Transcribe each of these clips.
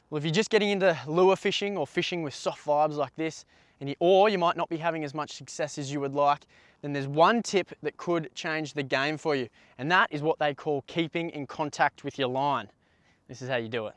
Well, if you're just getting into lure fishing or fishing with soft vibes like this, or you might not be having as much success as you would like, then there's one tip that could change the game for you, and that is what they call keeping in contact with your line. This is how you do it.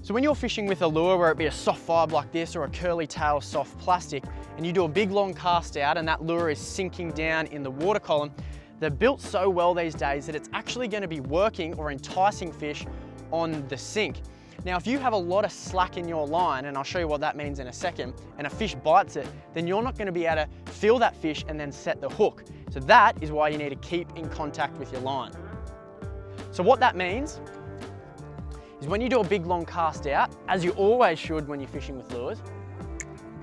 So when you're fishing with a lure, where it be a soft vibe like this or a curly tail soft plastic, and you do a big long cast out and that lure is sinking down in the water column, they're built so well these days that it's actually going to be working or enticing fish on the sink. Now, if you have a lot of slack in your line, and I'll show you what that means in a second, and a fish bites it, then you're not going to be able to feel that fish and then set the hook. So that is why you need to keep in contact with your line. So what that means is when you do a big long cast out, as you always should when you're fishing with lures,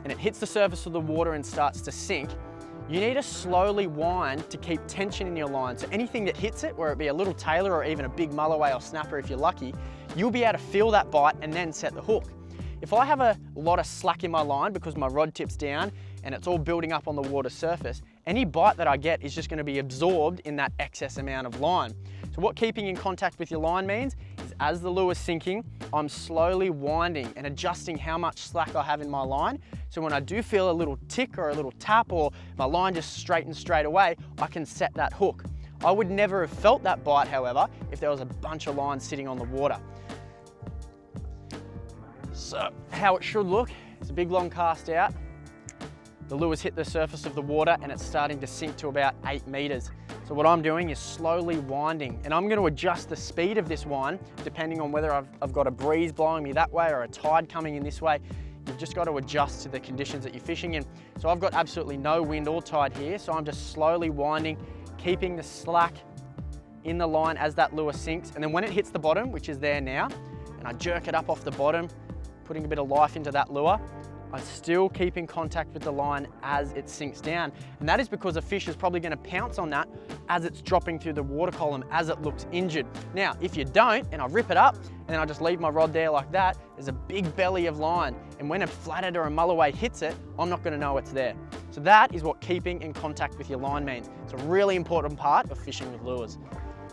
and it hits the surface of the water and starts to sink, you need to slowly wind to keep tension in your line. So anything that hits it, whether it be a little tailor or even a big mulloway or snapper if you're lucky, you'll be able to feel that bite and then set the hook. If I have a lot of slack in my line because my rod tip's down and it's all building up on the water surface, any bite that I get is just going to be absorbed in that excess amount of line. So what keeping in contact with your line means is as the lure's sinking, I'm slowly winding and adjusting how much slack I have in my line. So when I do feel a little tick or a little tap or my line just straightens straight away, I can set that hook. I would never have felt that bite, however, if there was a bunch of lines sitting on the water. So how it should look is a big long cast out. The lure's hit the surface of the water and it's starting to sink to about 8 meters. So what I'm doing is slowly winding, and I'm going to adjust the speed of this wind depending on whether I've got a breeze blowing me that way or a tide coming in this way. You've just got to adjust to the conditions that you're fishing in. So I've got absolutely no wind or tide here, so I'm just slowly winding, keeping the slack in the line as that lure sinks, and then when it hits the bottom, which is there now, and I jerk it up off the bottom, putting a bit of life into that lure, I still keep in contact with the line as it sinks down. And that is because a fish is probably going to pounce on that as it's dropping through the water column as it looks injured. Now, if you don't, and I rip it up, and then I just leave my rod there like that, there's a big belly of line. And when a flathead or a mulloway hits it, I'm not going to know it's there. So that is what keeping in contact with your line means. It's a really important part of fishing with lures.